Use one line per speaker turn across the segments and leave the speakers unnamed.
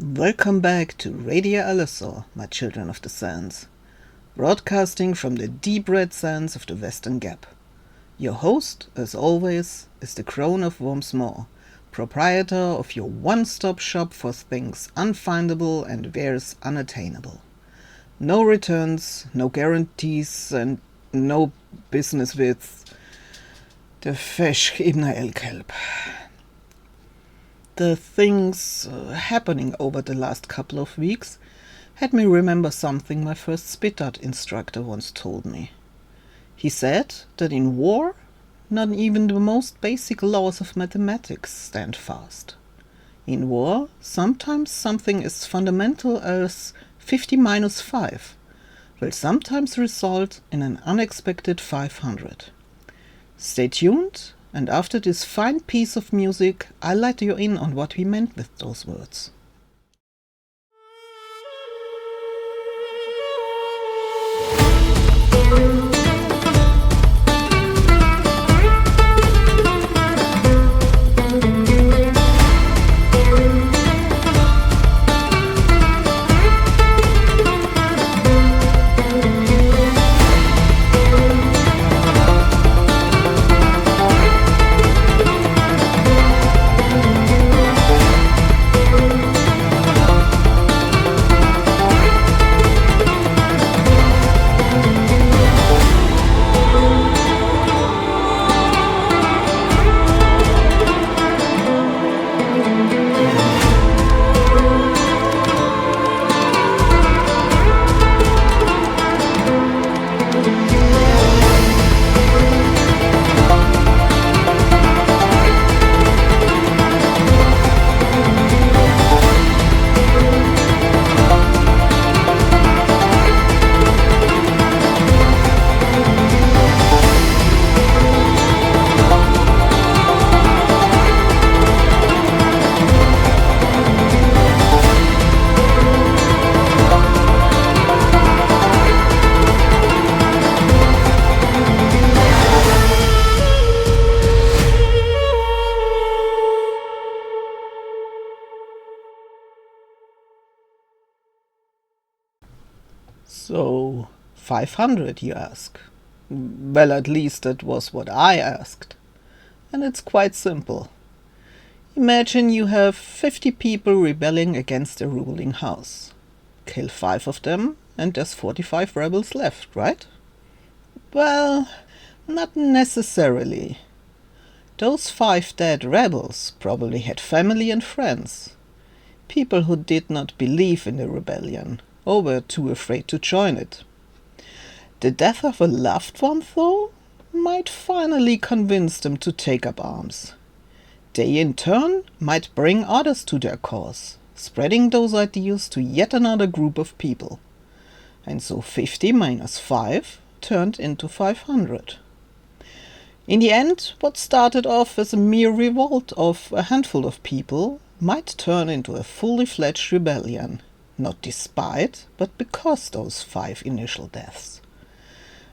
Welcome back to Radio Alazor, my children of the sands, broadcasting from the deep red sands of the Western Gap. Your host, as always, is the Crone of Wormsmore, proprietor of your one-stop shop for things unfindable and wares unattainable. No returns, no guarantees, and no business with the Fesh Ibn el-Kelb. The things happening over the last couple of weeks had me remember something my first spit art instructor once told me. He said that in war, not even the most basic laws of mathematics stand fast. In war, sometimes something as fundamental as 50 minus 5 will sometimes result in an unexpected 500. Stay tuned, and after this fine piece of music, I'll let you in on what we meant with those words. So, 500, you ask? Well, at least that was what I asked. And it's quite simple. Imagine you have 50 people rebelling against a ruling house. Kill 5 of them, and there's 45 rebels left, right? Well, not necessarily. Those 5 dead rebels probably had family and friends. People who did not believe in the rebellion, or were too afraid to join it. The death of a loved one, though, might finally convince them to take up arms. They, in turn, might bring others to their cause, spreading those ideas to yet another group of people. And so 50 minus 5 turned into 500. In the end, what started off as a mere revolt of a handful of people might turn into a fully fledged rebellion. Not despite, but because those 5 initial deaths.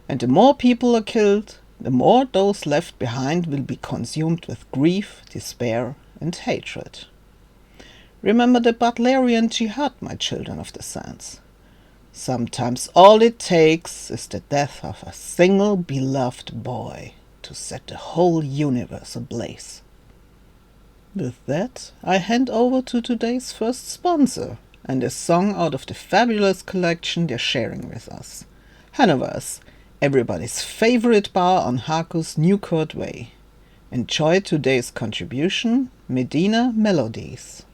And the more people are killed, the more those left behind will be consumed with grief, despair, and hatred. Remember the Butlerian jihad, my children of the sands. Sometimes all it takes is the death of a single beloved boy to set the whole universe ablaze. With that, I hand over to today's first sponsor, and a song out of the fabulous collection they're sharing with us. Hanover's, everybody's favorite bar on Haku's Newcourt Way. Enjoy today's contribution, Medina Melodies.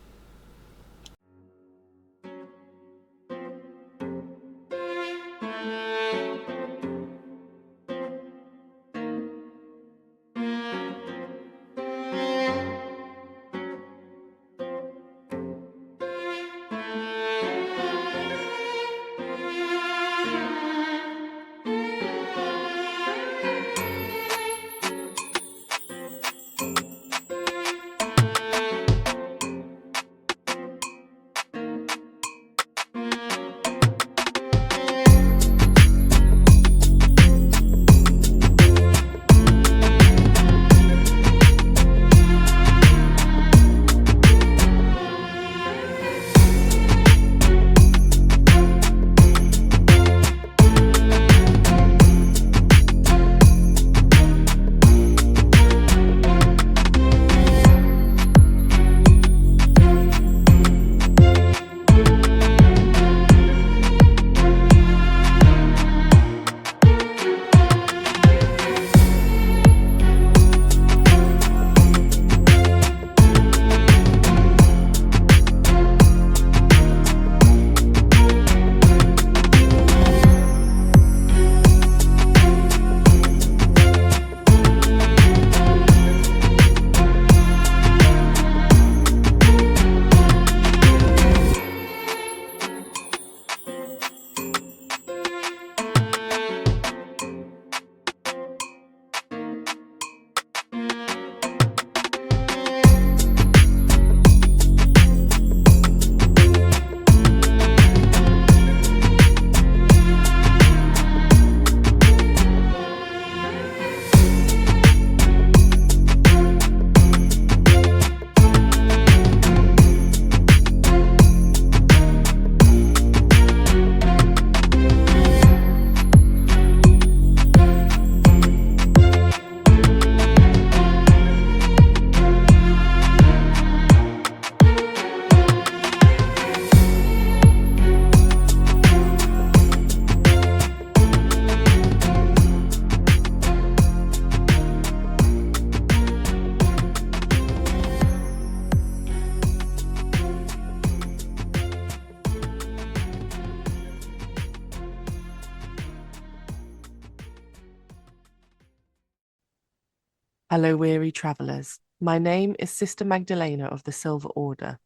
Hello, weary travellers. My name is Sister Magdalena of the Silver Order.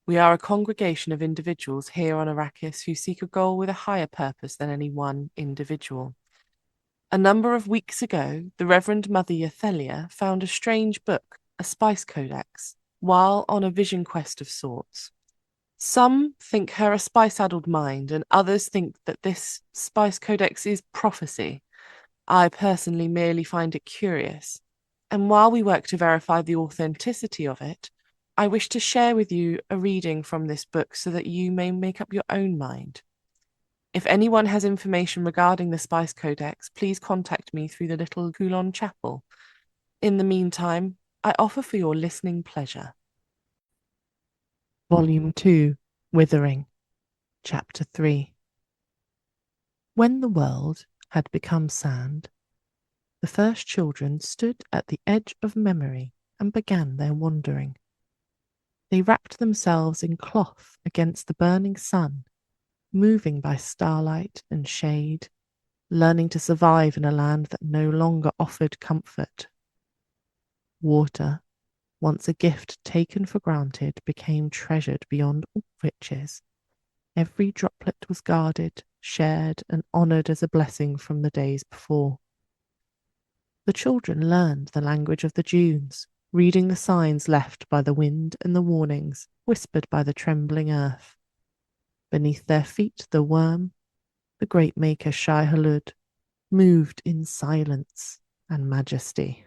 We are a congregation of individuals here on Arrakis who seek a goal with a higher purpose than any one individual. A number of weeks ago, the Reverend Mother Yathelia found a strange book, a spice codex, while on a vision quest of sorts. Some think her a spice-addled mind, and others think that this spice codex is prophecy. I personally merely find it curious, and while we work to verify the authenticity of it, I wish to share with you a reading from this book so that you may make up your own mind. If anyone has information regarding the Spice Codex, please contact me through the little Coulon Chapel. In the meantime, I offer for your listening pleasure. Volume 2, Withering, Chapter 3. When the world had become sand, the first children stood at the edge of memory and began their wandering. They wrapped themselves in cloth against the burning sun, moving by starlight and shade, learning to survive in a land that no longer offered comfort. Water, once a gift taken for granted, became treasured beyond all riches. Every droplet was guarded, shared, and honoured as a blessing from the days before. The children learned the language of the dunes, reading the signs left by the wind and the warnings whispered by the trembling earth. Beneath their feet the worm, the great maker Shai-Hulud, moved in silence and majesty.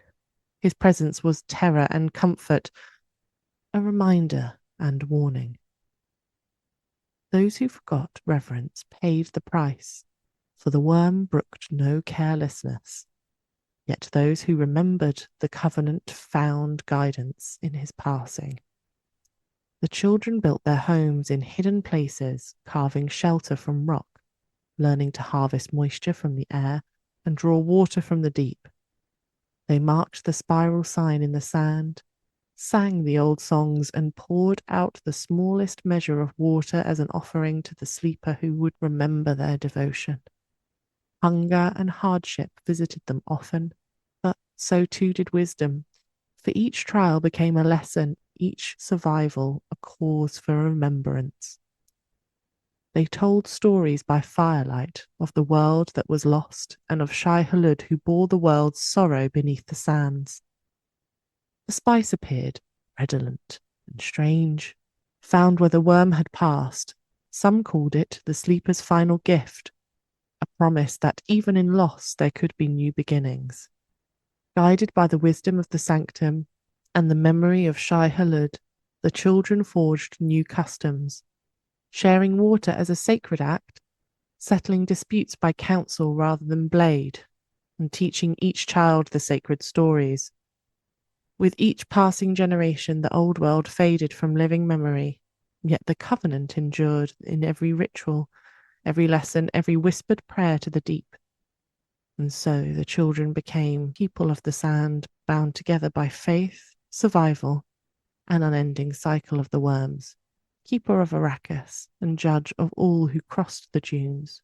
His presence was terror and comfort, a reminder and warning. Those who forgot reverence paid the price, for the worm brooked no carelessness. Yet those who remembered the covenant found guidance in his passing. The children built their homes in hidden places, carving shelter from rock, learning to harvest moisture from the air and draw water from the deep. They marked the spiral sign in the sand, sang the old songs, and poured out the smallest measure of water as an offering to the sleeper who would remember their devotion. Hunger and hardship visited them often, but so too did wisdom, for each trial became a lesson, each survival a cause for remembrance. They told stories by firelight of the world that was lost and of Shai-Hulud who bore the world's sorrow beneath the sands. The spice appeared, redolent and strange, found where the worm had passed. Some called it the sleeper's final gift, a promise that even in loss there could be new beginnings. Guided by the wisdom of the sanctum and the memory of Shai-Hulud, the children forged new customs, sharing water as a sacred act, settling disputes by counsel rather than blade, and teaching each child the sacred stories. With each passing generation, the old world faded from living memory, yet the covenant endured in every ritual, every lesson, every whispered prayer to the deep. And so the children became people of the sand, bound together by faith, survival, and unending cycle of the worms, keeper of Arrakis and judge of all who crossed the dunes.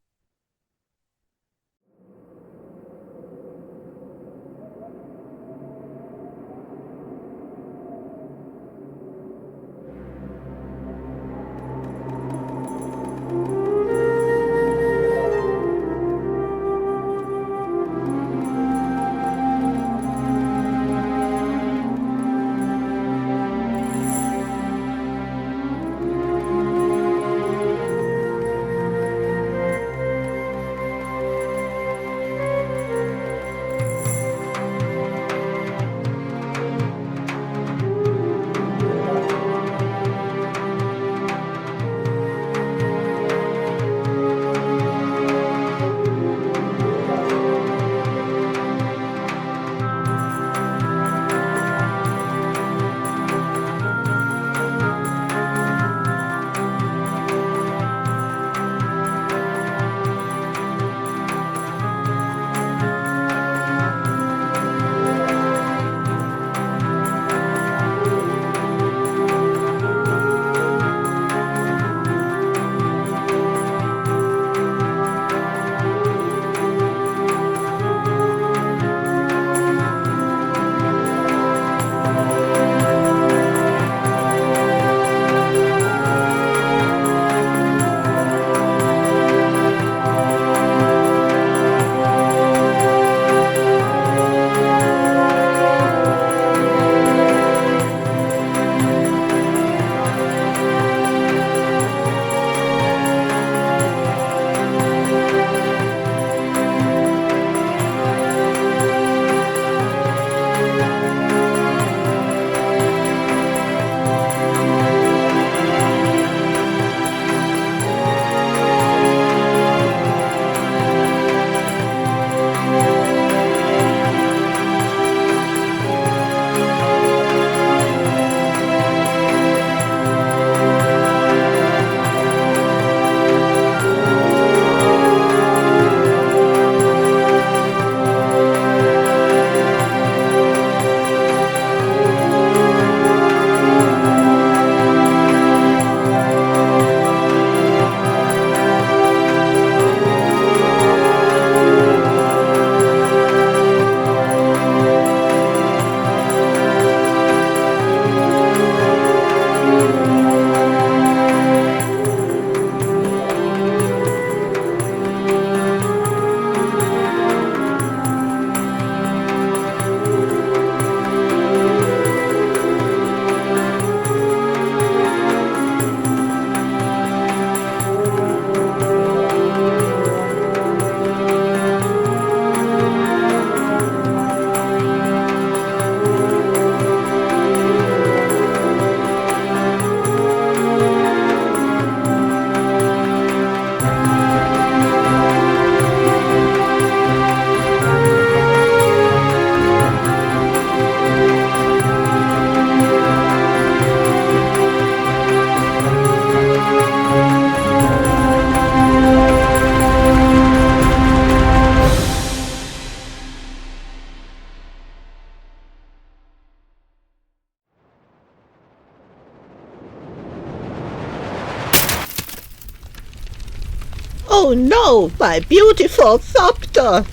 Oh no, my beautiful Thopter!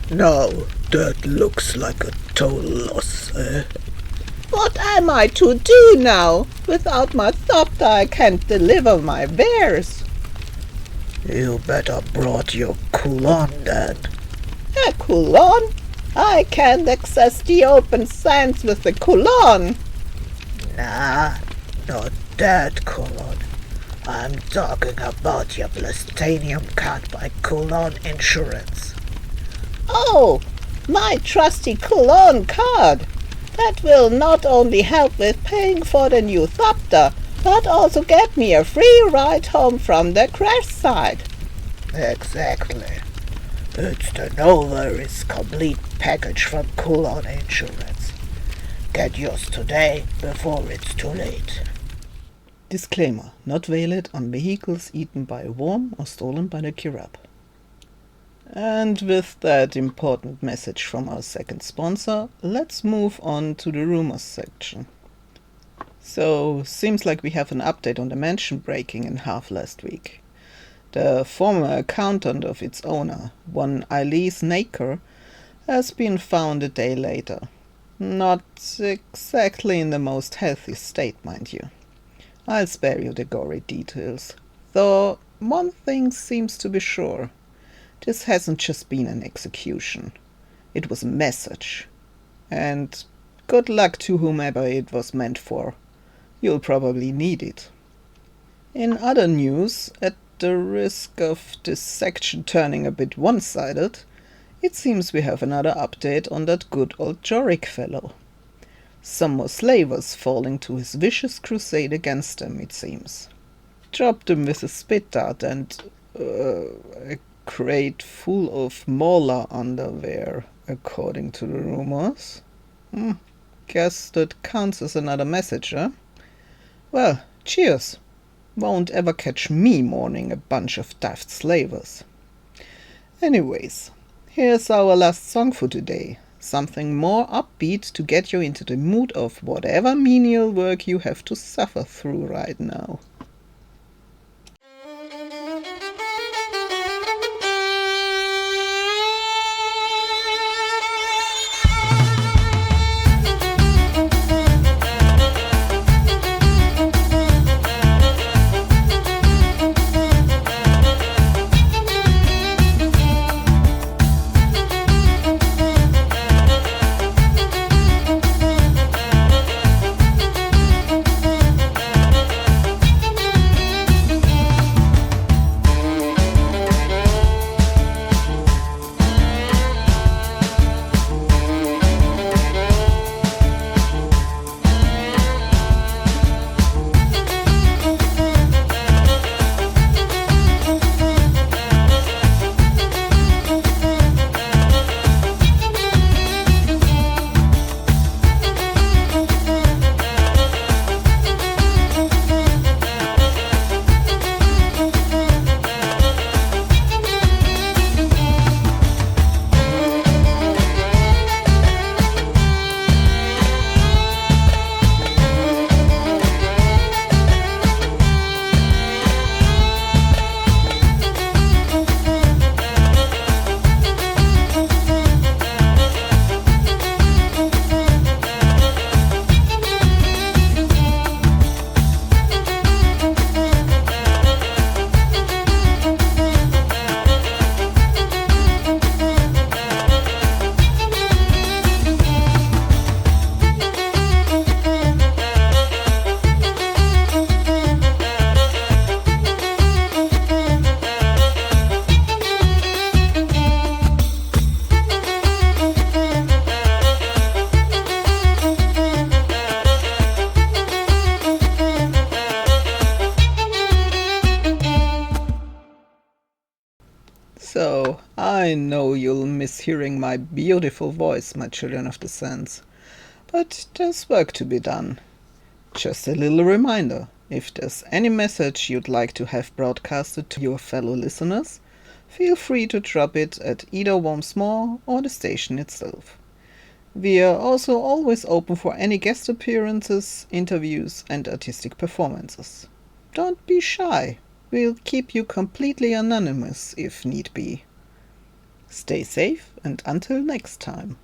Now, that looks like a total loss, eh?
What am I to do now? Without my Thopter I can't deliver my wares.
You better brought your Coulon then.
A Coulon? I can't access the open sands with the Coulon.
Nah, not that Coulon. I'm talking about your Blastanium card by Coulon Insurance.
Oh, my trusty Coulon card. That will not only help with paying for the new Thopter, but also get me a free ride home from the crash site.
Exactly. It's the no worries complete package from Coulon Insurance. Get yours today before it's too late.
Disclaimer, not valid on vehicles eaten by a worm or stolen by the Kirab. And with that important message from our second sponsor, let's move on to the rumours section. So, seems like we have an update on the mansion breaking in half last week. The former accountant of its owner, one Elise Naker, has been found a day later. Not exactly in the most healthy state, mind you. I'll spare you the gory details, though one thing seems to be sure. This hasn't just been an execution. It was a message. And good luck to whomever it was meant for. You'll probably need it. In other news, at the risk of this section turning a bit one-sided, it seems we have another update on that good old Jorik fellow. Some more slavers falling to his vicious crusade against them, it seems. Dropped him with a spit dart and a crate full of Mola underwear, according to the rumors. Guess that counts as another message, eh? Well, cheers. Won't ever catch me mourning a bunch of daft slavers. Anyways, here's our last song for today. Something more upbeat to get you into the mood of whatever menial work you have to suffer through right now. So, I know you'll miss hearing my beautiful voice, my children of the sands. But there's work to be done. Just a little reminder, if there's any message you'd like to have broadcasted to your fellow listeners, feel free to drop it at either Wormsmore or the station itself. We are also always open for any guest appearances, interviews and artistic performances. Don't be shy. We'll keep you completely anonymous if need be. Stay safe, and until next time.